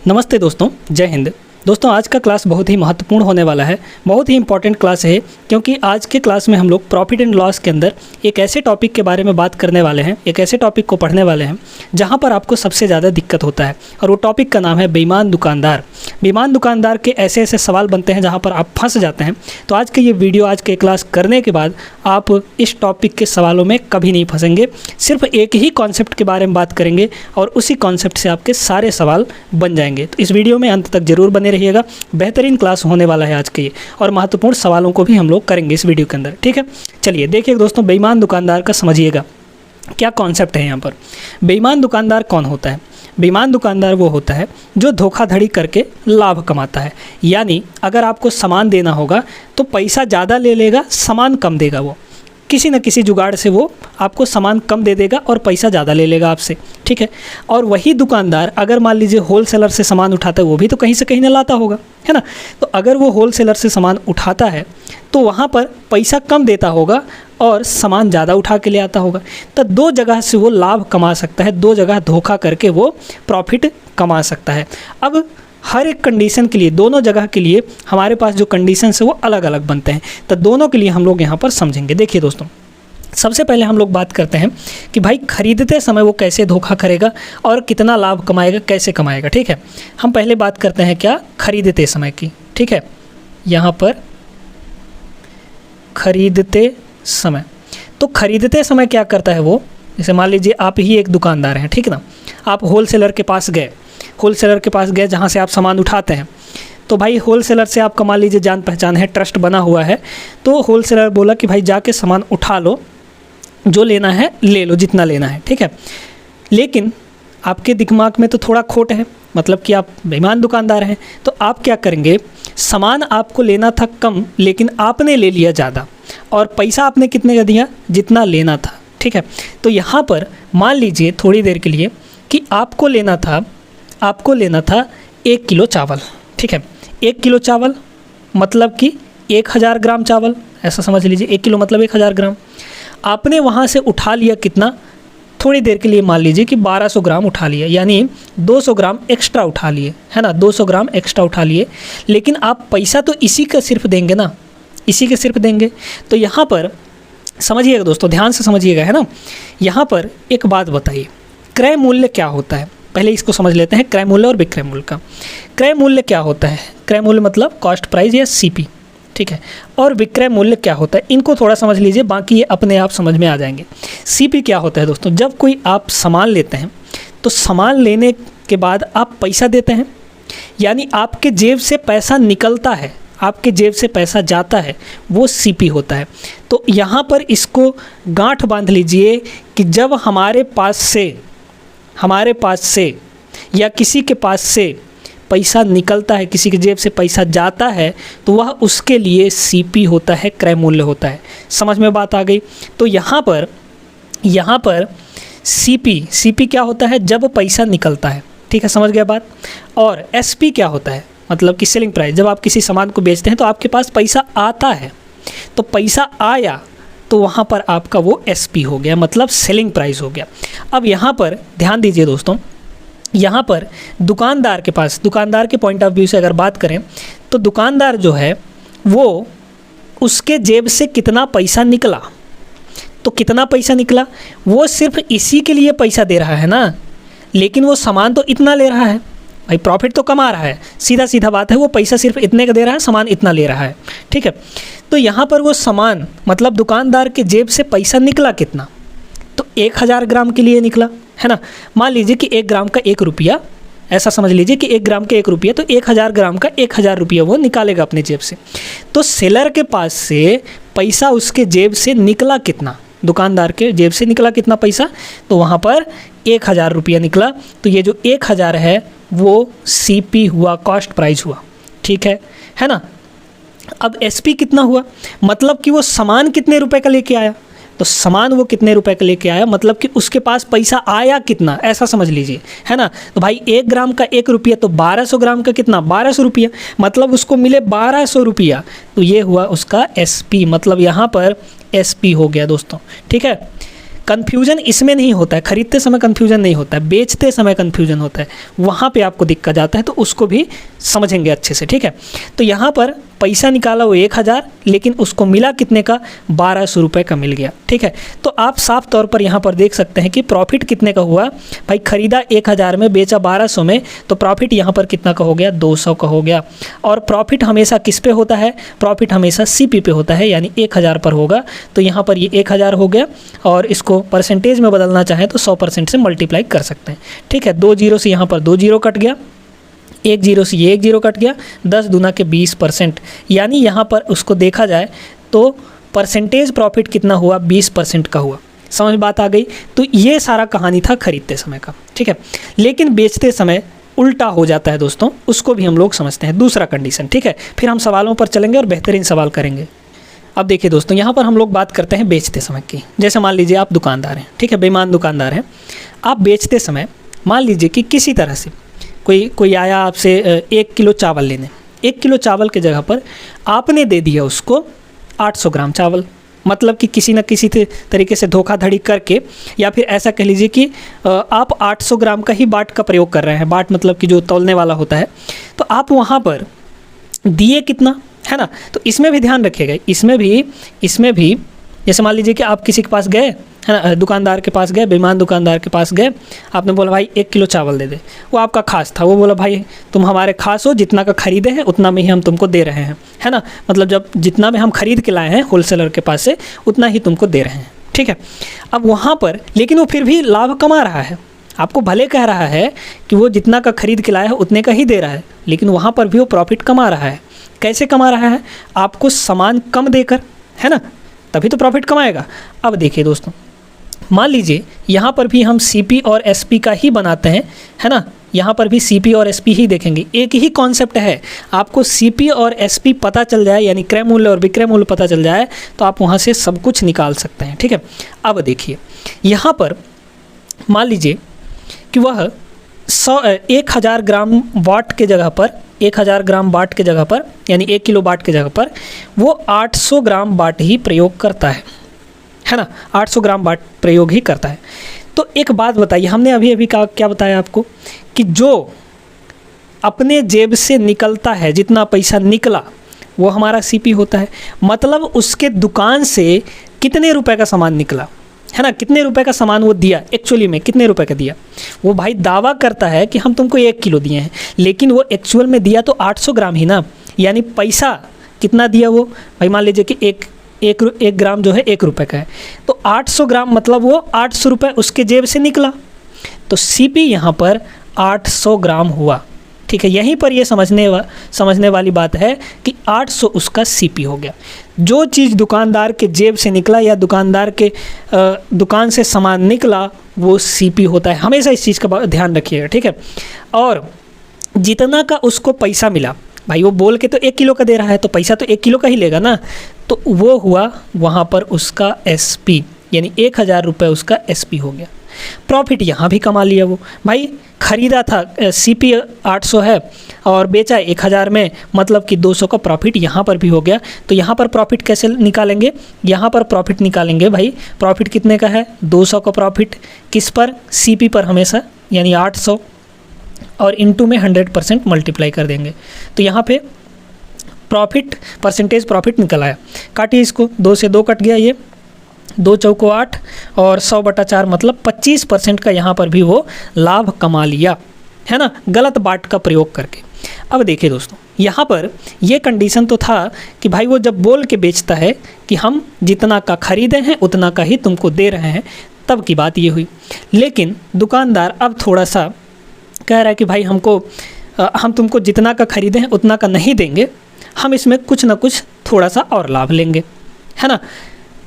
नमस्ते दोस्तों, जय हिंद। दोस्तों आज का क्लास बहुत ही महत्वपूर्ण होने वाला है, बहुत ही इंपॉर्टेंट क्लास है क्योंकि आज के क्लास में हम लोग प्रॉफिट एंड लॉस के अंदर एक ऐसे टॉपिक के बारे में बात करने वाले हैं, एक ऐसे टॉपिक को पढ़ने वाले हैं जहां पर आपको सबसे ज़्यादा दिक्कत होता है और वो टॉपिक का नाम है बेईमान दुकानदार। बेईमान दुकानदार के ऐसे ऐसे सवाल बनते हैं जहाँ पर आप फंस जाते हैं। तो आज के ये वीडियो, आज के क्लास करने के बाद आप इस टॉपिक के सवालों में कभी नहीं फंसेंगे। सिर्फ एक ही कॉन्सेप्ट के बारे में बात करेंगे और उसी कॉन्सेप्ट से आपके सारे सवाल बन जाएंगे। तो इस वीडियो में अंत तक जरूर बने रहिएगा, बेहतरीन क्लास होने वाला है आज के ये, और महत्वपूर्ण सवालों को भी हम लोग करेंगे इस वीडियो के अंदर। ठीक है, चलिए देखिए दोस्तों, बेईमान दुकानदार का समझिएगा क्या कॉन्सेप्ट है यहाँ पर। बेईमान दुकानदार कौन होता है? बेईमान दुकानदार वो होता है जो धोखाधड़ी करके लाभ कमाता है। यानी अगर आपको सामान देना होगा तो पैसा ज़्यादा ले लेगा, सामान कम देगा। वो किसी न किसी जुगाड़ से वो आपको सामान कम दे देगा और पैसा ज़्यादा ले लेगा आपसे। ठीक है, और वही दुकानदार अगर मान लीजिए होलसेलर से सामान उठाता है, वो भी तो कहीं से कहीं ना लाता होगा, है ना। तो अगर वो होलसेलर से सामान उठाता है तो वहाँ पर पैसा कम देता होगा और सामान ज़्यादा उठा के ले आता होगा। तो दो जगह से वो लाभ कमा सकता है, दो जगह धोखा करके वो प्रॉफिट कमा सकता है। अब हर एक कंडीशन के लिए, दोनों जगह के लिए हमारे पास जो कंडीशन है वो अलग अलग बनते हैं। तो दोनों के लिए हम लोग यहाँ पर समझेंगे। देखिए दोस्तों, सबसे पहले हम लोग बात करते हैं कि भाई खरीदते समय वो कैसे धोखा करेगा और कितना लाभ कमाएगा, कैसे कमाएगा। ठीक है, हम पहले बात करते हैं क्या, खरीदते समय की। ठीक है, यहाँ पर खरीदते समय, तो खरीदते समय क्या करता है वो, जैसे मान लीजिए आप ही एक दुकानदार हैं, ठीक है ना। आप होलसेलर के पास गए, होलसेलर के पास गए जहाँ से आप सामान उठाते हैं। तो भाई होलसेलर से आपका मान लीजिए जान पहचान है, ट्रस्ट बना हुआ है। तो होलसेलर बोला कि भाई जाके सामान उठा लो, जो लेना है ले लो, जितना लेना है। ठीक है, लेकिन आपके दिमाग में तो थोड़ा खोट है, मतलब कि आप बेईमान दुकानदार हैं। तो आप क्या करेंगे, सामान आपको लेना था कम लेकिन आपने ले लिया ज़्यादा, और पैसा आपने कितने का दिया, जितना लेना था। ठीक है, तो यहाँ पर मान लीजिए थोड़ी देर के लिए कि आपको लेना था 1 किलो चावल। ठीक है, 1 किलो चावल मतलब कि 1000 ग्राम चावल, ऐसा समझ लीजिए। 1 किलो मतलब 1000 ग्राम। आपने वहाँ से उठा लिया कितना, थोड़ी देर के लिए मान लीजिए कि 1200 ग्राम उठा लिया, यानी 200 ग्राम एक्स्ट्रा उठा लिए, है ना। 200 ग्राम एक्स्ट्रा उठा लिए, लेकिन आप पैसा तो इसी का सिर्फ देंगे ना, इसी के सिर्फ देंगे। तो यहाँ पर समझिएगा दोस्तों, ध्यान से समझिएगा, है ना। यहाँ पर एक बात बताइए, क्रय मूल्य क्या होता है, पहले इसको समझ लेते हैं, क्रय मूल्य और विक्रय मूल्य का। क्रय मूल्य क्या होता है? क्रय मूल्य मतलब कॉस्ट प्राइस या सीपी। ठीक है, और विक्रय मूल्य क्या होता है, इनको थोड़ा समझ लीजिए, बाकी ये अपने आप समझ में आ जाएंगे। सीपी क्या होता है दोस्तों, जब कोई आप सामान लेते हैं तो सामान लेने के बाद आप पैसा देते हैं, यानी आपके जेब से पैसा निकलता है, आपके जेब से पैसा जाता है, वो सीपी होता है। तो यहाँ पर इसको गांठ बांध लीजिए कि जब हमारे पास से या किसी के पास से पैसा निकलता है, किसी के जेब से पैसा जाता है, तो वह उसके लिए सीपी होता है, क्रय मूल्य होता है। समझ में बात आ गई। तो यहाँ पर सीपी क्या होता है, जब पैसा निकलता है। ठीक है, समझ गया बात। और एसपी क्या होता है, मतलब कि सेलिंग प्राइस, जब आप किसी सामान को बेचते हैं तो आपके पास पैसा आता है, तो पैसा आया तो वहाँ पर आपका वो एसपी हो गया, मतलब सेलिंग प्राइस हो गया। अब यहाँ पर ध्यान दीजिए दोस्तों, यहाँ पर दुकानदार के पास, दुकानदार के पॉइंट ऑफ व्यू से अगर बात करें तो दुकानदार जो है वो, उसके जेब से कितना पैसा निकला, तो कितना पैसा निकला, वो सिर्फ इसी के लिए पैसा दे रहा है ना, लेकिन वो सामान तो इतना ले रहा है, भाई प्रॉफिट तो कमा रहा है, सीधा सीधा बात है। वो पैसा सिर्फ इतने का दे रहा है, सामान इतना ले रहा है। ठीक है, तो यहाँ पर वो सामान, मतलब दुकानदार के जेब से पैसा निकला कितना, तो 1000 ग्राम के लिए निकला, है ना। मान लीजिए कि 1 ग्राम का 1 रुपया, ऐसा समझ लीजिए कि 1 ग्राम का 1 रुपया, तो 1000 ग्राम का 1000 रुपया वो निकालेगा अपने जेब से। तो सेलर के पास से पैसा उसके जेब से निकला कितना, दुकानदार के जेब से निकला कितना पैसा, तो वहाँ पर 1000 रुपया निकला। तो ये जो 1000 है वो सीपी हुआ, कॉस्ट प्राइस हुआ। ठीक है ना। अब एसपी कितना हुआ, मतलब कि वो सामान कितने रुपए का लेके आया, तो सामान वो कितने रुपए का लेके आया, मतलब कि उसके पास पैसा आया कितना, ऐसा समझ लीजिए, है ना। तो भाई 1 ग्राम का 1 रुपया, तो 1200 ग्राम का कितना, 1200 रुपया, मतलब उसको मिले 1200 रुपया। तो ये हुआ उसका एसपी, मतलब यहाँ पर एसपी हो गया दोस्तों। ठीक है, कन्फ्यूजन इसमें नहीं होता है, खरीदते समय कन्फ्यूजन नहीं होता है, बेचते समय कन्फ्यूजन होता है, वहाँ पे आपको दिक्कत आता है, तो उसको भी समझेंगे अच्छे से, ठीक है। तो यहाँ पर पैसा निकाला वो 1000, लेकिन उसको मिला कितने का, 1200 रुपये का मिल गया, ठीक है। तो आप साफ तौर पर यहाँ पर देख सकते हैं कि प्रॉफिट कितने का हुआ, भाई खरीदा 1000 में, बेचा 1200 में, तो प्रॉफिट यहाँ पर कितना का हो गया, 200 का हो गया। और प्रॉफिट हमेशा किस पे होता है, प्रॉफिट हमेशा CP पे होता है, यानी 1000 पर होगा। तो यहाँ पर ये 1000 हो गया, और इसको परसेंटेज में बदलना चाहें तो 100% से मल्टीप्लाई कर सकते हैं, ठीक है। 2 जीरो से यहाँ पर 2 जीरो कट गया, 1 जीरो से ये 1 जीरो कट गया, 10 दूना के 20%, यानी यहाँ पर उसको देखा जाए तो परसेंटेज प्रॉफिट कितना हुआ, 20% का हुआ। समझ बात आ गई। तो ये सारा कहानी था खरीदते समय का, ठीक है। लेकिन बेचते समय उल्टा हो जाता है दोस्तों, उसको भी हम लोग समझते हैं, दूसरा कंडीशन, ठीक है। फिर हम सवालों पर चलेंगे और बेहतरीन सवाल करेंगे। अब देखिए दोस्तों, यहाँ पर हम लोग बात करते हैं बेचते समय की। जैसे मान लीजिए आप दुकानदार हैं, ठीक है, बेईमान दुकानदार हैं। आप बेचते समय मान लीजिए कि किसी तरह से कोई आया आपसे 1 किलो चावल लेने, 1 किलो चावल के जगह पर आपने दे दिया उसको 800 ग्राम चावल। मतलब कि किसी न किसी तरीके से धोखाधड़ी करके, या फिर ऐसा कह लीजिए कि आप 800 ग्राम का ही बाट का प्रयोग कर रहे हैं। बाट मतलब कि जो तौलने वाला होता है, तो आप वहाँ पर दिए कितना, है ना। तो इसमें भी ध्यान रखिएगा, इसमें भी जैसे मान लीजिए कि आप किसी के पास गए, है ना, दुकानदार के पास गए, बेईमान दुकानदार के पास गए, आपने बोला भाई 1 किलो चावल दे दे। वो आपका खास था, वो बोला भाई तुम हमारे खास हो, जितना का खरीदे हैं उतना में ही हम तुमको दे रहे हैं, है ना। मतलब जब जितना में हम खरीद के लाए हैं होलसेलर के पास से, उतना ही तुमको दे रहे हैं, ठीक है। अब वहाँ पर लेकिन वो फिर भी लाभ कमा रहा है, आपको भले कह रहा है कि वो जितना का खरीद के लाया है उतने का ही दे रहा है, लेकिन वहाँ पर भी वो प्रॉफिट कमा रहा है। कैसे कमा रहा है, आपको सामान कम देकर, है ना, तभी तो प्रॉफिट कमाएगा। अब देखिए दोस्तों, मान लीजिए यहाँ पर भी हम CP और SP का ही बनाते हैं, है ना। यहाँ पर भी CP और SP ही देखेंगे, एक ही कॉन्सेप्ट है। आपको CP और SP पता चल जाए, यानी क्रय मूल्य और विक्रय मूल्य पता चल जाए, तो आप वहाँ से सब कुछ निकाल सकते हैं, ठीक है। अब देखिए यहाँ पर मान लीजिए कि वह 1000 ग्राम बाट के जगह पर, 1000 ग्राम बाट के जगह पर, यानी 1 किलो बाट के जगह पर वो 800 ग्राम बाट ही प्रयोग करता है ना, 800 ग्राम बाट प्रयोग ही करता है। तो एक बात बताइए, हमने अभी क्या बताया आपको कि जो अपने जेब से निकलता है, जितना पैसा निकला वो हमारा CP होता है। मतलब उसके दुकान से कितने रुपए का सामान निकला, है ना, कितने रुपए का सामान वो दिया, एक्चुअली में कितने रुपए का दिया। वो भाई दावा करता है कि हम तुमको 1 किलो दिए हैं, लेकिन वो एक्चुअल में दिया तो 800 ग्राम ही ना, यानी पैसा कितना दिया वो, भाई मान लीजिए कि एक ग्राम जो है 1 रुपये का है, तो 800 ग्राम मतलब वो 800 रुपये उसके जेब से निकला, तो CP यहाँ पर 800 ग्राम हुआ, ठीक है। यहीं पर ये समझने वाली बात है कि 800 उसका CP हो गया। जो चीज़ दुकानदार के जेब से निकला या दुकानदार के दुकान से सामान निकला वो CP होता है, हमेशा इस चीज़ का ध्यान रखिएगा, ठीक है। और जितना का उसको पैसा मिला, भाई वो बोल के तो 1 किलो का दे रहा है, तो पैसा तो 1 किलो का ही लेगा ना, तो वो हुआ वहाँ पर उसका SP, यानी 1000 रुपये उसका SP हो गया। प्रॉफिट यहाँ भी कमा लिया वो, भाई खरीदा था CP 800 है और बेचा 1000 में, मतलब कि 200 का प्रॉफिट यहाँ पर भी हो गया। तो यहाँ पर प्रॉफिट कैसे निकालेंगे, यहाँ पर प्रॉफिट निकालेंगे भाई, प्रॉफिट कितने का है, 200 का प्रॉफिट, किस पर, CP पर हमेशा, यानी 800, और इनटू में 100% मल्टीप्लाई कर देंगे। तो यहाँ पे प्रॉफिट परसेंटेज प्रॉफिट निकल आया। काटिए इसको, 2 से 2 कट गया, ये 2 चौको 8 और 100/4 मतलब 25% का यहाँ पर भी वो लाभ कमा लिया, है ना, गलत बाट का प्रयोग करके। अब देखिए दोस्तों, यहाँ पर ये कंडीशन तो था कि भाई वो जब बोल के बेचता है कि हम जितना का खरीदे हैं उतना का ही तुमको दे रहे हैं, तब की बात ये हुई। लेकिन दुकानदार अब थोड़ा सा कह रहा है कि भाई हम तुमको जितना का खरीदे हैं उतना का नहीं देंगे, हम इसमें कुछ ना कुछ थोड़ा सा और लाभ लेंगे, है ना।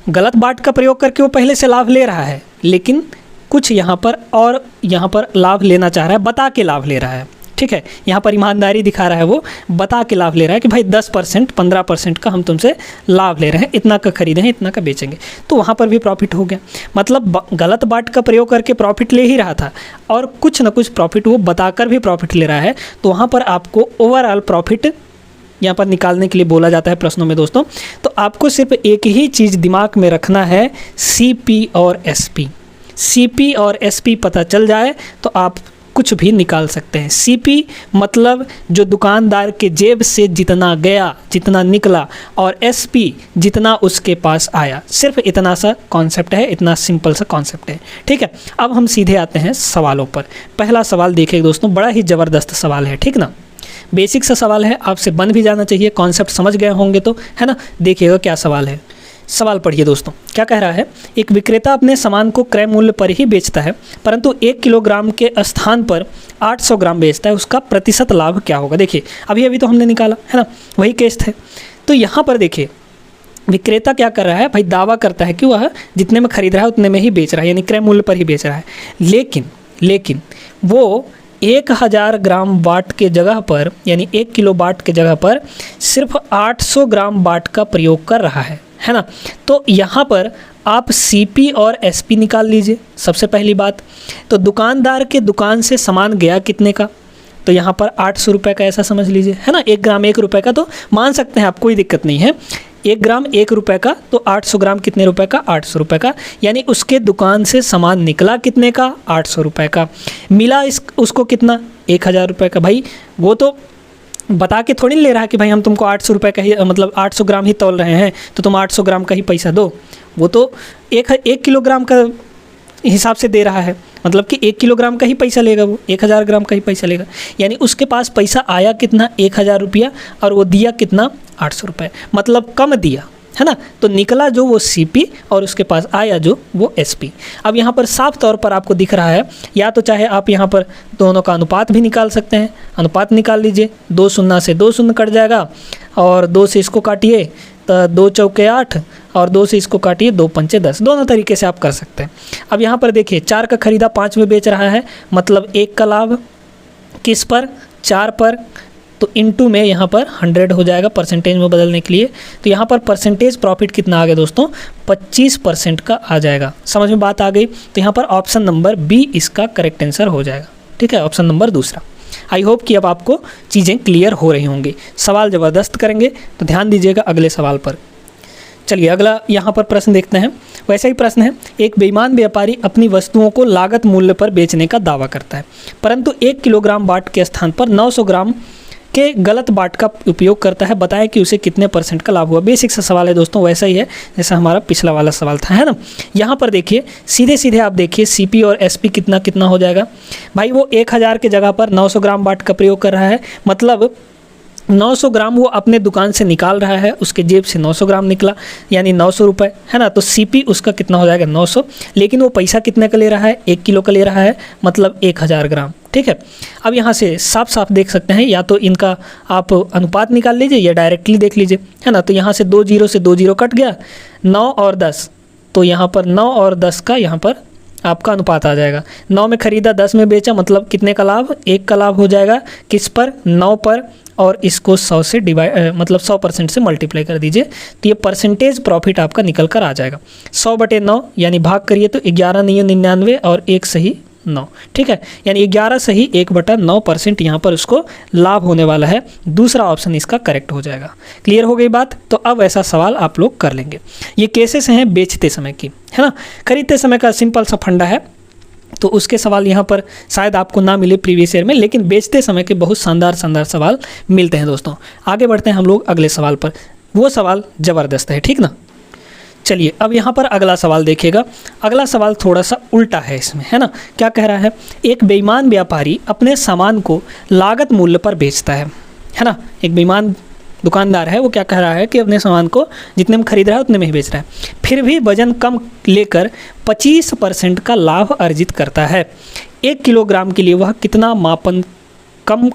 गलत बाट का प्रयोग करके वो पहले से लाभ ले रहा है, लेकिन कुछ यहाँ पर लाभ लेना चाह रहा है, बता के लाभ ले रहा है, ठीक है। यहाँ पर ईमानदारी दिखा रहा है, वो बता के लाभ ले रहा है कि भाई 10% 15% का हम तुमसे लाभ ले रहे हैं, इतना का खरीदे हैं इतना का बेचेंगे, तो वहाँ पर भी प्रॉफिट हो गया। मतलब गलत बाट का प्रयोग करके प्रॉफिट ले ही रहा था और कुछ ना कुछ प्रॉफिट वो बताकर भी प्रॉफिट ले रहा है, तो वहाँ पर आपको ओवरऑल प्रॉफिट यहाँ पर निकालने के लिए बोला जाता है प्रश्नों में दोस्तों। तो आपको सिर्फ एक ही चीज़ दिमाग में रखना है, CP और SP। CP और SP पता चल जाए तो आप कुछ भी निकाल सकते हैं। CP मतलब जो दुकानदार के जेब से जितना गया, जितना निकला, और SP जितना उसके पास आया। सिर्फ इतना सा कॉन्सेप्ट है, इतना सिंपल सा कॉन्सेप्ट है, ठीक है। अब हम सीधे आते हैं सवालों पर। पहला सवाल देखिए दोस्तों, बड़ा ही ज़बरदस्त सवाल है, ठीक ना। बेसिक सा सवाल है, आपसे बन भी जाना चाहिए, कॉन्सेप्ट समझ गए होंगे तो, है ना। देखिएगा क्या सवाल है। सवाल पढ़िए दोस्तों, क्या कह रहा है। एक विक्रेता अपने सामान को क्रय मूल्य पर ही बेचता है, परंतु 1 किलोग्राम के स्थान पर 800 ग्राम बेचता है, उसका प्रतिशत लाभ क्या होगा। देखिए अभी तो हमने निकाला, है ना, वही केस है। तो यहाँ पर देखिए विक्रेता क्या कर रहा है भाई, दावा करता है कि वह जितने में खरीद रहा है उतने में ही बेच रहा है, यानी क्रय मूल्य पर ही बेच रहा है। लेकिन वो 1000 ग्राम बाट के जगह पर, यानी 1 किलो बाट के जगह पर सिर्फ 800 ग्राम बाट का प्रयोग कर रहा है ना। तो यहाँ पर आप CP और SP निकाल लीजिए। सबसे पहली बात तो दुकानदार के दुकान से सामान गया कितने का, तो यहाँ पर 800 रुपये का, ऐसा समझ लीजिए, है ना। 1 ग्राम 1 रुपये का तो मान सकते हैं आप, कोई दिक्कत नहीं है। 1 ग्राम 1 रुपये का, तो 800 ग्राम कितने रुपए का, 800 रुपये का। यानी उसके दुकान से सामान निकला कितने का, 800 रुपये का। मिला उसको कितना, 1000 रुपये का। भाई वो तो बता के थोड़ी ले रहा है कि भाई हम तुमको 800 रुपये का ही, मतलब 800 ग्राम ही तौल रहे हैं तो तुम 800 ग्राम का ही पैसा दो। वो तो एक किलोग्राम का हिसाब से दे रहा है, मतलब कि 1 किलोग्राम का ही पैसा लेगा, वो 1000 ग्राम का ही पैसा लेगा। यानी उसके पास पैसा आया कितना, 1000 रुपया, और वो दिया कितना, 800 रुपये, मतलब कम दिया, है ना। तो निकला जो वो CP और उसके पास आया जो वो SP। अब यहाँ पर साफ तौर पर आपको दिख रहा है, या तो चाहे आप यहाँ पर दोनों का अनुपात भी निकाल सकते हैं। अनुपात निकाल लीजिए, 2 शून्य से 2 शून्य कट जाएगा, और 2 से इसको काटिए तो 2 चौके 8, और 2 से इसको काटिए 2 पंचे 10। दोनों तरीके से आप कर सकते हैं। अब यहाँ पर देखिए 4 का खरीदा 5 में बेच रहा है, मतलब 1 का लाभ किस पर, 4 पर, तो इनटू में यहाँ पर 100 हो जाएगा परसेंटेज में बदलने के लिए। तो यहाँ पर परसेंटेज प्रॉफिट कितना आ गया दोस्तों, 25% का आ जाएगा। समझ में बात आ गई। तो यहाँ पर ऑप्शन नंबर B इसका करेक्ट आंसर हो जाएगा, ठीक है, ऑप्शन नंबर दूसरा। आई होप कि अब आपको चीज़ें क्लियर हो रही होंगी। सवाल ज़बरदस्त करेंगे तो ध्यान दीजिएगा अगले सवाल पर। चलिए अगला यहाँ पर प्रश्न देखते हैं। वैसा ही प्रश्न है, एक बेईमान व्यापारी अपनी वस्तुओं को लागत मूल्य पर बेचने का दावा करता है, परंतु 1 किलोग्राम बाट के स्थान पर 900 ग्राम के गलत बाट का उपयोग करता है। बताएं कि उसे कितने % का लाभ हुआ। बेसिक सा सवाल है दोस्तों, वैसा ही है जैसा हमारा पिछला वाला सवाल था, है ना। यहाँ पर देखिए सीधे आप देखिए CP और SP कितना कितना हो जाएगा। भाई वो 1000 के जगह पर 900 ग्राम बाट का प्रयोग कर रहा है, मतलब 900 ग्राम वो अपने दुकान से निकाल रहा है, उसके जेब से 900 ग्राम निकला, यानी 900 रुपये, है ना। तो CP उसका कितना हो जाएगा, 900। लेकिन वो पैसा कितने का ले रहा है, 1 किलो का ले रहा है, मतलब 1000 ग्राम, ठीक है। अब यहाँ से साफ देख सकते हैं, या तो इनका आप अनुपात निकाल लीजिए या डायरेक्टली देख लीजिए, है ना। तो यहाँ से 2 0 से 2 0 कट गया, 9 और 10, तो यहाँ पर 9 और 10 का यहाँ पर आपका अनुपात आ जाएगा। 9 में खरीदा, 10 में बेचा, मतलब कितने का लाभ, 1 का लाभ हो जाएगा। किस पर, 9 पर, और इसको 100 से डिवाइड, मतलब 100% से मल्टीप्लाई कर दीजिए, तो ये परसेंटेज प्रॉफिट आपका निकल कर आ जाएगा। 100/9 यानी भाग करिए तो 11 9 99 और 1 सही 9, ठीक है। यानी 11 सही 1/9% यहाँ पर उसको लाभ होने वाला है। दूसरा ऑप्शन इसका करेक्ट हो जाएगा। क्लियर हो गई बात। तो अब ऐसा सवाल आप लोग कर लेंगे। ये केसेस हैं बेचते समय की, है ना। खरीदते समय का सिंपल सा फंडा है, तो उसके सवाल यहाँ पर शायद आपको ना मिले प्रीवियस ईयर में, लेकिन बेचते समय के बहुत शानदार सवाल मिलते हैं दोस्तों। आगे बढ़ते हैं हम लोग अगले सवाल पर। वो सवाल ज़बरदस्त है, ठीक ना। चलिए अब यहाँ पर अगला सवाल देखिएगा। अगला सवाल थोड़ा सा उल्टा है इसमें, है ना। क्या कह रहा है, एक बेईमान व्यापारी अपने सामान को लागत मूल्य पर बेचता है ना। एक बेईमान दुकानदार है, वो क्या कह रहा है कि अपने सामान को जितने में खरीद रहा है उतने में ही बेच रहा है, फिर भी वजन कम लेकर 25% का लाभ अर्जित करता है। 1 किलोग्राम के लिए वह कितना मापन कम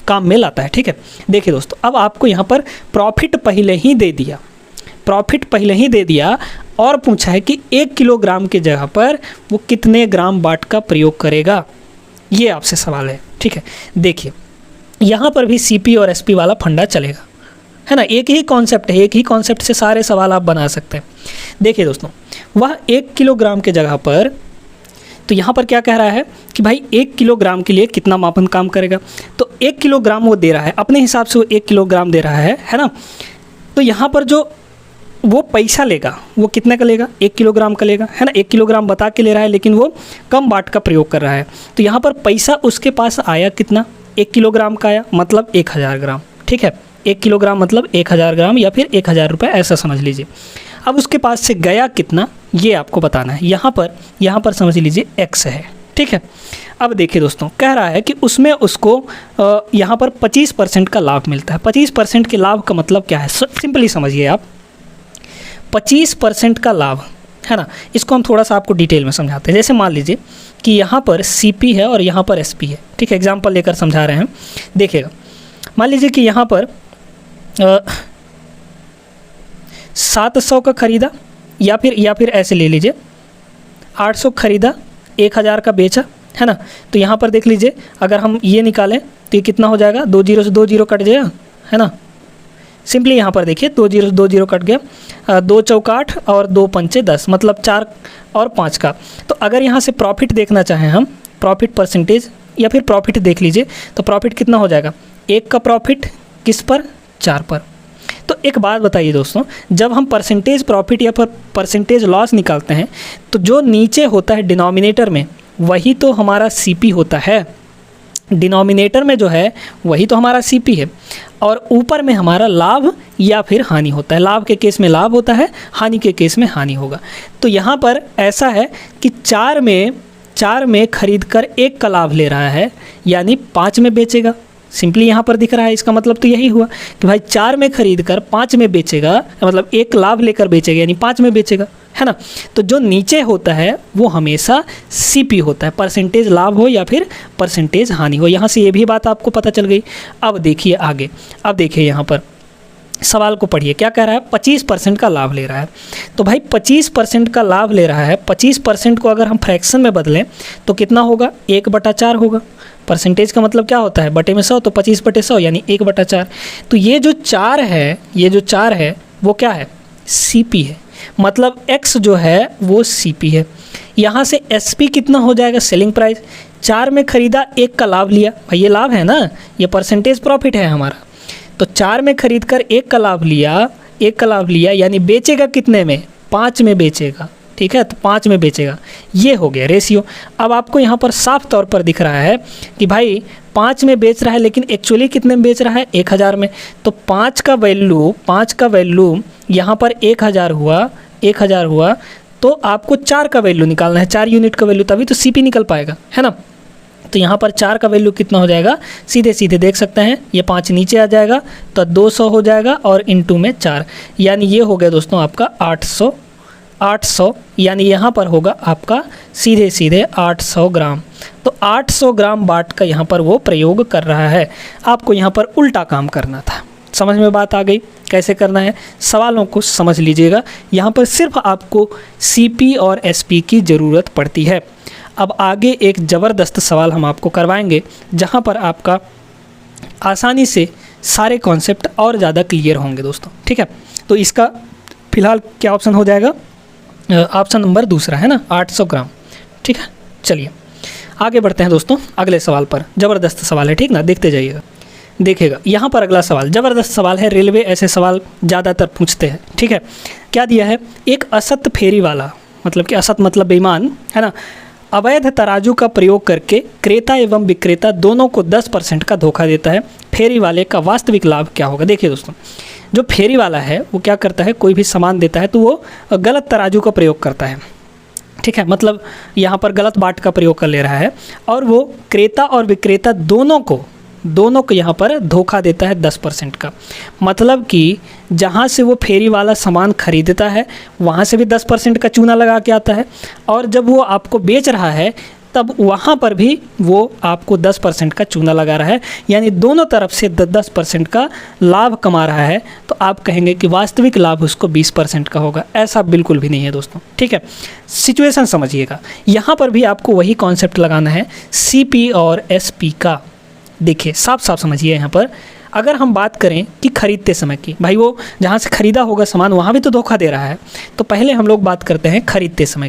काम में लाता है, ठीक है। देखिए दोस्तों, अब आपको यहाँ पर प्रॉफिट पहले ही दे दिया और पूछा है कि 1 किलोग्राम के जगह पर वो कितने ग्राम बाट का प्रयोग करेगा, ये आपसे सवाल है, ठीक है। देखिए यहाँ पर भी CP और SP वाला फंडा चलेगा, है ना। एक ही कॉन्सेप्ट है, एक ही कॉन्सेप्ट से सारे सवाल आप बना सकते हैं। देखिए दोस्तों, वह 1 किलोग्राम के जगह पर, तो यहाँ पर क्या कह रहा है कि भाई 1 किलोग्राम के लिए कितना मापन काम करेगा। तो 1 किलोग्राम वो दे रहा है, अपने हिसाब से वो 1 किलोग्राम दे रहा है ना। तो यहाँ पर जो वो पैसा लेगा वो कितने का लेगा, 1 किलोग्राम का लेगा, है ना। 1 किलोग्राम बता के ले रहा है लेकिन वो कम बाट का प्रयोग कर रहा है। तो यहाँ पर पैसा उसके पास आया कितना, 1 किलोग्राम का आया, मतलब 1000 ग्राम, ठीक है। 1 किलोग्राम मतलब 1000 ग्राम या फिर 1000 रुपये, ऐसा समझ लीजिए। अब उसके पास से गया कितना ये आपको बताना है। यहाँ पर समझ लीजिए x है, ठीक है। अब देखिए दोस्तों, कह रहा है कि उसमें उसको यहाँ पर 25% का लाभ मिलता है। 25% के लाभ का मतलब क्या है, सिंपली समझिए आप। 25% का लाभ, है ना, इसको हम थोड़ा सा आपको डिटेल में समझाते हैं। जैसे मान लीजिए कि यहाँ पर CP है और यहाँ पर SP है, ठीक है। एग्जाम्पल लेकर समझा रहे हैं, देखिएगा। मान लीजिए कि यहाँ पर 700 का खरीदा, या फिर ऐसे ले लीजिए 800 खरीदा, 1000 का बेचा, है ना। तो यहाँ पर देख लीजिए, अगर हम ये निकालें तो ये कितना हो जाएगा, 2 जीरो से 2 जीरो कट जाएगा, है ना। सिंपली यहाँ पर देखिए 2 जीरो से 2 जीरो कट गया, 2 चौका 8 और 2 पंचे 10, मतलब 4 और 5 का। तो अगर यहाँ से प्रॉफिट देखना चाहें हम, प्रॉफिट परसेंटेज या फिर प्रॉफिट देख लीजिए, तो प्रॉफिट कितना हो जाएगा, 1 का प्रॉफिट किस पर, 4 पर। तो एक बात बताइए दोस्तों, जब हम परसेंटेज प्रॉफिट या फिर परसेंटेज लॉस निकालते हैं तो जो नीचे होता है डिनोमिनेटर में वही तो हमारा CP होता है। डिनोमिनेटर में जो है वही तो हमारा CP है, और ऊपर में हमारा लाभ या फिर हानि होता है। लाभ के केस में लाभ होता है, हानि के केस में हानि होगा। तो यहाँ पर ऐसा है कि 4 में खरीद कर 1 का लाभ ले रहा है, यानी 5 में बेचेगा। सिंपली यहाँ पर दिख रहा है, इसका मतलब तो यही हुआ कि भाई 4 में खरीद कर 5 में बेचेगा, मतलब 1 लाभ लेकर बेचेगा, यानी 5 में बेचेगा, है ना। तो जो नीचे होता है वो हमेशा CP होता है, परसेंटेज लाभ हो या फिर परसेंटेज हानि हो। यहाँ से ये भी बात आपको पता चल गई। अब देखिए आगे, अब देखिए यहाँ पर सवाल को पढ़िए, क्या कह रहा है, 25% का लाभ ले रहा है। तो भाई 25% का लाभ ले रहा है, 25% को अगर हम फ्रैक्शन में बदलें तो कितना होगा, 1/4 होगा। परसेंटेज का मतलब क्या होता है, बटे में 100, तो 25/100 यानी 1/4। तो ये जो 4 है वो क्या है, CP है, मतलब x जो है वो CP है। यहाँ से SP कितना हो जाएगा, सेलिंग प्राइस। 4 में खरीदा, 1 का लाभ लिया, भाई ये लाभ है ना, ये परसेंटेज प्रॉफिट है हमारा। तो 4 में खरीद कर 1 का लाभ लिया, यानी बेचेगा कितने में, 5 में बेचेगा, ठीक है। तो 5 में बेचेगा, ये हो गया रेशियो। अब आपको यहाँ पर साफ तौर पर दिख रहा है कि भाई 5 में बेच रहा है, लेकिन एक्चुअली कितने में बेच रहा है, 1000 में। तो 5 का वैल्यू यहाँ पर 1000 हुआ, तो आपको 4 का वैल्यू निकालना है, 4 यूनिट का वैल्यू, तभी तो CP निकल पाएगा, है ना। तो यहाँ पर 4 का वैल्यू कितना हो जाएगा, सीधे देख सकते हैं, ये 5 नीचे आ जाएगा तो 200 हो जाएगा, और इनटू में 4, यानी ये हो गया दोस्तों आपका 800, यानी यहाँ पर होगा आपका सीधे 800 ग्राम। तो 800 ग्राम बाट का यहाँ पर वो प्रयोग कर रहा है। आपको यहाँ पर उल्टा काम करना था। समझ में बात आ गई कैसे करना है, सवालों को समझ लीजिएगा। यहाँ पर सिर्फ आपको CP और SP की ज़रूरत पड़ती है। अब आगे एक ज़बरदस्त सवाल हम आपको करवाएंगे, जहाँ पर आपका आसानी से सारे कॉन्सेप्ट और ज़्यादा क्लियर होंगे दोस्तों, ठीक है। तो इसका फ़िलहाल क्या ऑप्शन हो जाएगा, ऑप्शन नंबर दूसरा है ना, 800 ग्राम, ठीक है। चलिए आगे बढ़ते हैं दोस्तों अगले सवाल पर। ज़बरदस्त सवाल है, ठीक ना, देखते जाइएगा। देखिएगा यहाँ पर अगला सवाल ज़बरदस्त सवाल है, रेलवे ऐसे सवाल ज़्यादातर पूछते हैं, ठीक है। क्या दिया है, एक असत फेरी वाला, मतलब कि असत मतलब बेईमान, है ना, अवैध तराजू का प्रयोग करके क्रेता एवं विक्रेता दोनों को 10% का धोखा देता है। फेरी वाले का वास्तविक लाभ क्या होगा। देखिए दोस्तों, जो फेरी वाला है वो क्या करता है, कोई भी सामान देता है तो वो गलत तराजू का प्रयोग करता है, ठीक है। मतलब यहाँ पर गलत बाट का प्रयोग कर ले रहा है, और वो क्रेता और विक्रेता दोनों को यहाँ पर धोखा देता है 10% का। मतलब कि जहाँ से वो फेरी वाला सामान खरीदता है वहाँ से भी 10% का चूना लगा के आता है, और जब वो आपको बेच रहा है तब वहाँ पर भी वो आपको 10% का चूना लगा रहा है, यानी दोनों तरफ से 10% का लाभ कमा रहा है। तो आप कहेंगे कि वास्तविक लाभ उसको 20% का होगा। ऐसा बिल्कुल भी नहीं है दोस्तों, ठीक है। सिचुएशन समझिएगा, यहाँ पर भी आपको वही कॉन्सेप्ट लगाना है CP और SP का। देखिए साफ समझिए, यहाँ पर अगर हम बात करें कि खरीदते समय की, भाई वो जहाँ से ख़रीदा होगा सामान वहाँ भी तो धोखा दे रहा है। तो पहले हम लोग बात करते हैं खरीदते समय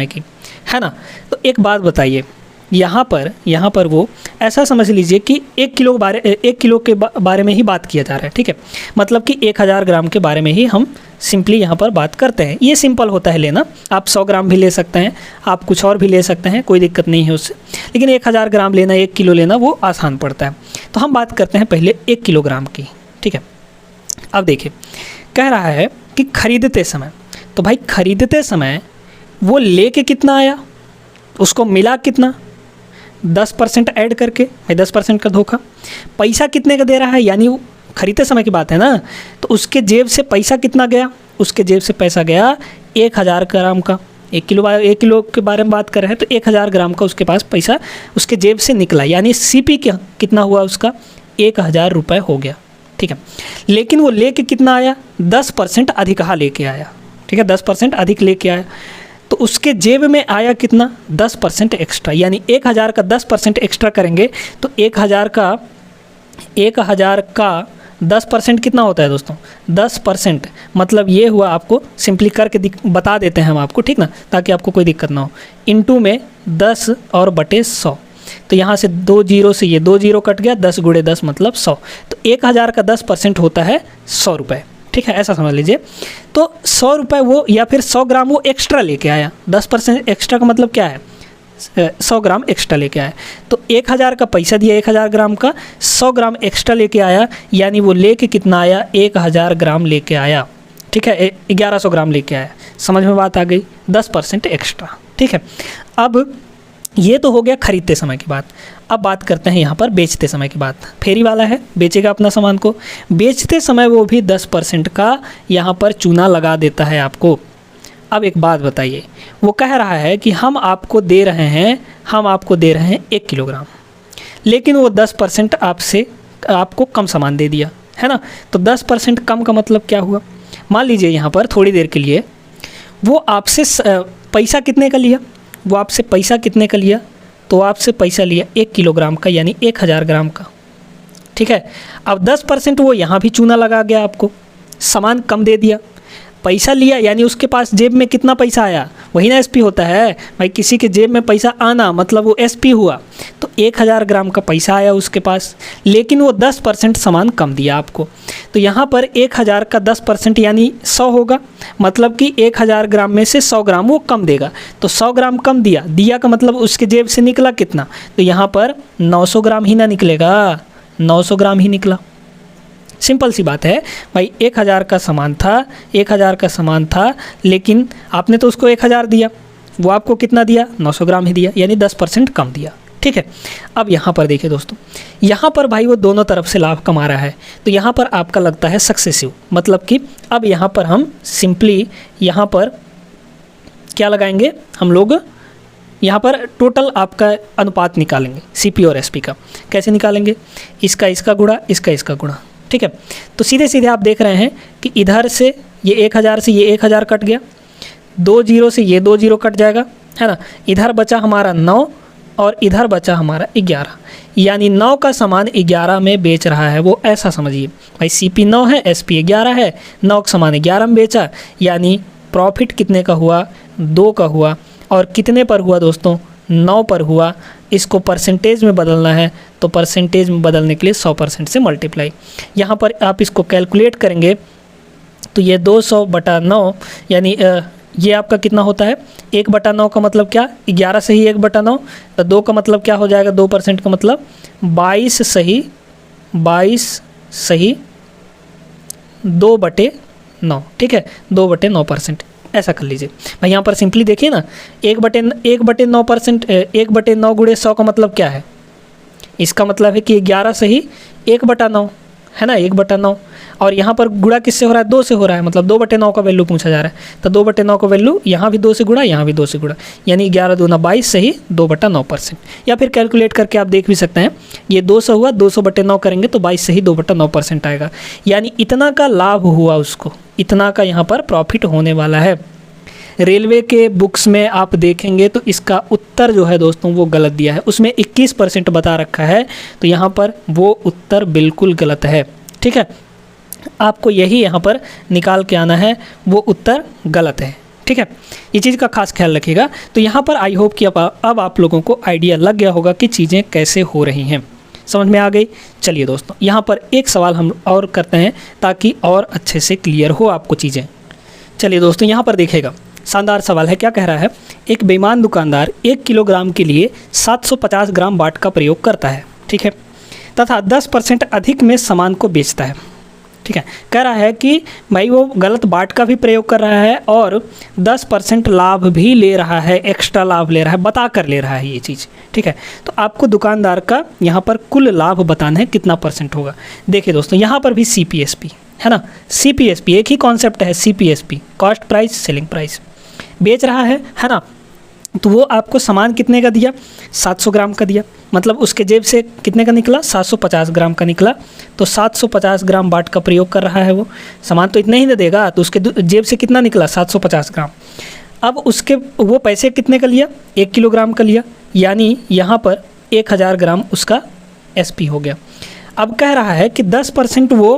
की। है ना। तो एक बात बताइए, यहाँ पर वो ऐसा समझ लीजिए कि 1 किलो के बारे में ही बात किया जा रहा है, ठीक है। मतलब कि 1000 ग्राम के बारे में ही हम सिंपली यहाँ पर बात करते हैं। ये सिंपल होता है लेना, आप 100 ग्राम भी ले सकते हैं, आप कुछ और भी ले सकते हैं, कोई दिक्कत नहीं है उससे, लेकिन 1000 ग्राम लेना, 1 किलो लेना वो आसान पड़ता है। तो हम बात करते हैं पहले 1 किलोग्राम की, ठीक है। अब देखिए, कह रहा है कि खरीदते समय, तो भाई खरीदते समय वो लेके कितना आया, उसको मिला कितना, 10% ऐड करके, भाई 10% का धोखा। पैसा कितने का दे रहा है, यानी वो खरीदते समय की बात है ना, तो उसके जेब से पैसा कितना गया, उसके जेब से पैसा गया 1000 ग्राम का। 1 किलो के बारे में बात कर रहे हैं तो 1000 ग्राम का उसके पास पैसा उसके जेब से निकला, यानी CP कितना हुआ उसका, 1000 रुपये हो गया, ठीक है। लेकिन वो लेके कितना आया, 10% अधिक लेके आया, ठीक है, 10% अधिक लेके आया। तो उसके जेब में आया कितना, 10% एक्स्ट्रा, यानी 1000 का 10% एक्स्ट्रा करेंगे तो 1000 का 10% कितना होता है दोस्तों, 10% मतलब ये हुआ, आपको सिंपली करके बता देते हैं हम आपको, ठीक ना, ताकि आपको कोई दिक्कत ना हो। इनटू में 10 और बटे 100, तो यहाँ से 2 जीरो से ये 2 जीरो कट गया, 10 गुणे 10 मतलब 100। तो 1000 का 10% होता है 100 रुपये, ठीक है, ऐसा समझ लीजिए। तो 100 रुपये वो, या फिर 100 ग्राम वो एक्स्ट्रा लेके आया, 10% एक्स्ट्रा का मतलब क्या है, 100 ग्राम एक्स्ट्रा लेके आया। तो 1000 का पैसा दिया, 1000 ग्राम का, 100 ग्राम एक्स्ट्रा लेके आया, यानी वो लेके कितना आया, 1000 ग्राम लेके आया, ठीक है, 1100 ग्राम लेके आया। समझ में बात आ गई, 10% एक्स्ट्रा, ठीक है। अब ये तो हो गया खरीदते समय की बात। अब बात करते हैं यहाँ पर बेचते समय की बात। फेरी वाला है, बेचेगा अपना सामान को, बेचते समय वो भी 10% का यहाँ पर चूना लगा देता है आपको। अब एक बात बताइए, वो कह रहा है कि हम आपको दे रहे हैं 1 किलोग्राम, लेकिन वो 10% आपको कम सामान दे दिया, है ना। तो 10% कम का मतलब क्या हुआ, मान लीजिए यहाँ पर थोड़ी देर के लिए वो आपसे पैसा कितने का लिया, तो आपसे पैसा लिया 1 किलोग्राम का, यानी 1000 ग्राम का, ठीक है। अब 10% वो यहाँ भी चूना लगा गया, आपको सामान कम दे दिया, पैसा लिया, यानी उसके पास जेब में कितना पैसा आया, वही ना SP होता है भाई, किसी के जेब में पैसा आना मतलब वो SP हुआ। तो 1000 ग्राम का पैसा आया उसके पास, लेकिन वो 10% सामान कम दिया आपको। तो यहाँ पर 1000 का 10% यानी 100 होगा, मतलब कि 1000 ग्राम में से 100 ग्राम वो कम देगा। तो 100 ग्राम कम दिया का मतलब उसके जेब से निकला कितना, तो यहाँ पर 900 ग्राम ही ना निकलेगा, 900 ग्राम ही निकला। सिंपल सी बात है भाई, 1000 का सामान था, लेकिन आपने तो उसको 1000 दिया, वो आपको कितना दिया, 900 ग्राम ही दिया, यानी 10% कम दिया, ठीक है। अब यहाँ पर देखिए दोस्तों, यहाँ पर भाई वो दोनों तरफ से लाभ कमा रहा है, तो यहाँ पर आपका लगता है सक्सेसिव, मतलब कि अब यहाँ पर हम सिंपली यहाँ पर क्या लगाएंगे, हम लोग यहाँ पर टोटल आपका अनुपात निकालेंगे CP और SP का। कैसे निकालेंगे, इसका गुणा, इसका गुणा, ठीक है। तो सीधे सीधे आप देख रहे हैं कि इधर से ये 1000 से ये 1000 कट गया, 2 जीरो से ये 2 जीरो कट जाएगा, है ना। इधर बचा हमारा 9 और इधर बचा हमारा 11, यानी 9 का सामान 11 में बेच रहा है वो, ऐसा समझिए भाई। CP 9 है, SP 11 है, 9 का सामान 11 में बेचा, यानी प्रॉफिट कितने का हुआ, 2 का हुआ। और कितने पर हुआ दोस्तों, 9 पर हुआ। इसको परसेंटेज में बदलना है, तो परसेंटेज में बदलने के लिए 100% से मल्टीप्लाई। यहाँ पर आप इसको कैलकुलेट करेंगे तो ये 200/9, यानी ये आपका कितना होता है, 1/9 का मतलब क्या, 11 से ही 1/9, तो 2 का मतलब क्या हो जाएगा, 2% का मतलब 22 सही 2/9, ठीक है, 2/9%, ऐसा कर लीजिए भाई। यहाँ पर सिंपली देखिए ना, 1/9%, 1/9 गुणे 100 का मतलब क्या है, इसका मतलब है कि 11 सही 1/9, है ना, 1/9। और यहाँ पर गुणा किससे हो रहा है, 2 से हो रहा है, मतलब 2/9 का वैल्यू पूछा जा रहा है, तो 2/9 का वैल्यू यहाँ भी 2 से गुणा, यहाँ भी 2 से गुणा, यानी 11 दूना 22 सही 2/9%। या फिर कैलकुलेट करके आप देख भी सकते हैं, ये 200 हुआ, 200/9 करेंगे तो 22 सही 2/9% आएगा, यानी इतना का लाभ हुआ उसको, इतना का यहाँ पर प्रॉफिट होने वाला है। रेलवे के बुक्स में आप देखेंगे तो इसका उत्तर जो है दोस्तों वो गलत दिया है, उसमें 21% बता रखा है, तो यहाँ पर वो उत्तर बिल्कुल गलत है, ठीक है। आपको यही यहाँ पर निकाल के आना है, वो उत्तर गलत है, ठीक है, ये चीज़ का खास ख्याल रखिएगा। तो यहाँ पर आई होप कि अब आप लोगों को आइडिया लग गया होगा कि चीज़ें कैसे हो रही हैं, समझ में आ गई। चलिए दोस्तों, यहाँ पर एक सवाल हम और करते हैं ताकि और अच्छे से क्लियर हो आपको चीज़ें। चलिए दोस्तों, यहाँ पर देखिएगा, शानदार सवाल है। क्या कह रहा है, एक बेईमान दुकानदार 1 किलोग्राम के लिए 750 ग्राम बाट का प्रयोग करता है, ठीक है, तथा 10% अधिक में सामान को बेचता है, ठीक है। कह रहा है कि भाई वो गलत बाट का भी प्रयोग कर रहा है और 10% लाभ भी ले रहा है, एक्स्ट्रा लाभ ले रहा है, बता कर ले रहा है ये चीज़, ठीक है। तो आपको दुकानदार का यहाँ पर कुल लाभ बताना है कितना परसेंट होगा। देखिए दोस्तों, यहाँ पर भी CPSP है ना, CPSP एक ही कॉन्सेप्ट है, CPSP cost price selling price. बेच रहा है ना, तो वो आपको सामान कितने का दिया, 700 ग्राम का दिया, मतलब उसके जेब से कितने का निकला, 750 ग्राम का निकला। तो 750 ग्राम बाट का प्रयोग कर रहा है वो, सामान तो इतने ही ना देगा, तो उसके जेब से कितना निकला, 750 ग्राम। अब उसके वो पैसे कितने का लिया, 1 किलोग्राम का लिया, यानी यहाँ पर 1000 ग्राम उसका SP हो गया। अब कह रहा है कि 10% वो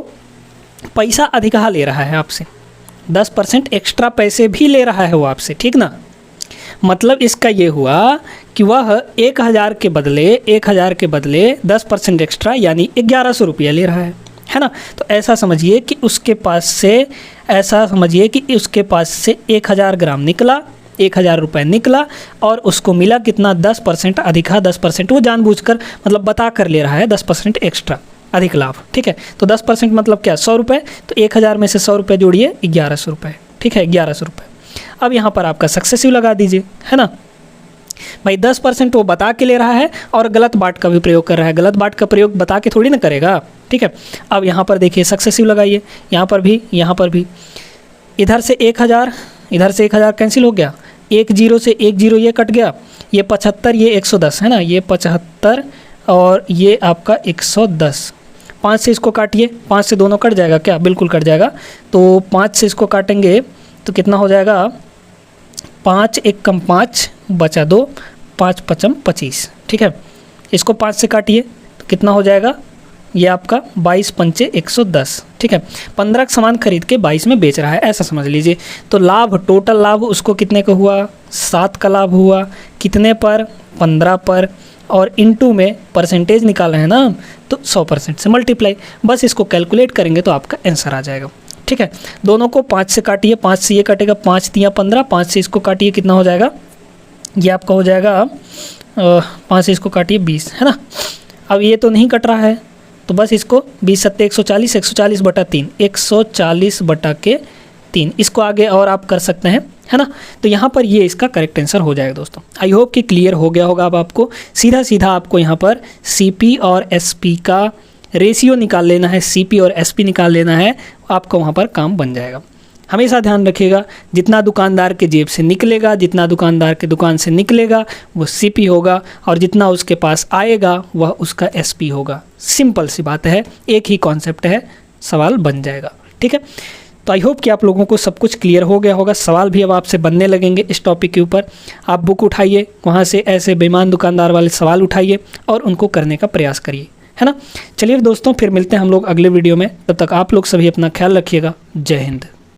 पैसा अधिका ले रहा है आपसे, 10% एक्स्ट्रा पैसे भी ले रहा है वो आपसे, ठीक ना। मतलब इसका ये हुआ कि वह 1000 के बदले 10% एक्स्ट्रा यानी 1100 रुपया ले रहा है ना। तो ऐसा समझिए कि उसके पास से 1000 ग्राम निकला, 1000 रुपये निकला और उसको मिला कितना, 10% अधिका, 10% वो जानबूझकर मतलब बता कर ले रहा है, 10% एक्स्ट्रा अधिक लाभ, ठीक है। तो 10% मतलब क्या, 100 रुपये, तो 1000 में से 100 रुपये जोड़िए, 1100 रुपये, ठीक है, 1100 रुपये। अब यहाँ पर आपका सक्सेसिव लगा दीजिए, है ना भाई। 10% वो बता के ले रहा है और गलत बाट का भी प्रयोग कर रहा है, गलत बाट का प्रयोग बता के थोड़ी ना करेगा, ठीक है। अब यहाँ पर देखिए सक्सेसिव लगाइए, यहाँ पर भी इधर से 1000 कैंसिल हो गया, 1 0 से 1 0 ये कट गया, ये 75 ये 110 है ना, ये 75 और ये आपका 110। 5 से इसको काटिए, 5 से दोनों कट जाएगा क्या, बिल्कुल कट जाएगा। तो 5 से इसको काटेंगे तो कितना हो जाएगा, 5 1 कम 5 बचा 2, 5 5 25, ठीक है। इसको 5 से काटिए तो कितना हो जाएगा, ये आपका 22 पंचे 110, ठीक है। 15 का सामान खरीद के 22 में बेच रहा है, ऐसा समझ लीजिए। तो लाभ, टोटल लाभ उसको कितने का हुआ, 7 का लाभ हुआ, कितने पर, 15 पर, और इनटू में परसेंटेज निकाले हैं ना, तो 100% से मल्टीप्लाई, बस इसको कैलकुलेट करेंगे तो आपका आंसर आ जाएगा, ठीक है। दोनों को 5 से काटिए, 5 से ये कटेगा, 5 3 15, 5 से इसको काटिए, कितना हो जाएगा, ये आपका हो जाएगा 5 से इसको काटिए 20, है ना। अब ये तो नहीं कट रहा है, तो बस इसको 20 7 140, 140 बटा 3, 140 बटा के 3, इसको आगे और आप कर सकते हैं, है ना। तो यहाँ पर ये इसका करेक्ट आंसर हो जाएगा दोस्तों। आई होप कि क्लियर हो गया होगा। अब आपको सीधा आपको यहाँ पर CP और SP का रेशियो निकाल लेना है, CP और SP निकाल लेना है, आपका वहाँ पर काम बन जाएगा। हमेशा ध्यान रखिएगा, जितना दुकानदार के जेब से निकलेगा, जितना दुकानदार के दुकान से निकलेगा वो CP होगा, और जितना उसके पास आएगा वह उसका SP होगा। सिंपल सी बात है, एक ही कॉन्सेप्ट है, सवाल बन जाएगा, ठीक है। तो आई होप कि आप लोगों को सब कुछ क्लियर हो गया होगा। सवाल भी अब आपसे बनने लगेंगे इस टॉपिक के ऊपर। आप बुक उठाइए, वहाँ से ऐसे बेईमान दुकानदार वाले सवाल उठाइए और उनको करने का प्रयास करिए, है ना। चलिए दोस्तों, फिर मिलते हैं हम लोग अगले वीडियो में। तब तक आप लोग सभी अपना ख्याल रखिएगा। जय हिंद।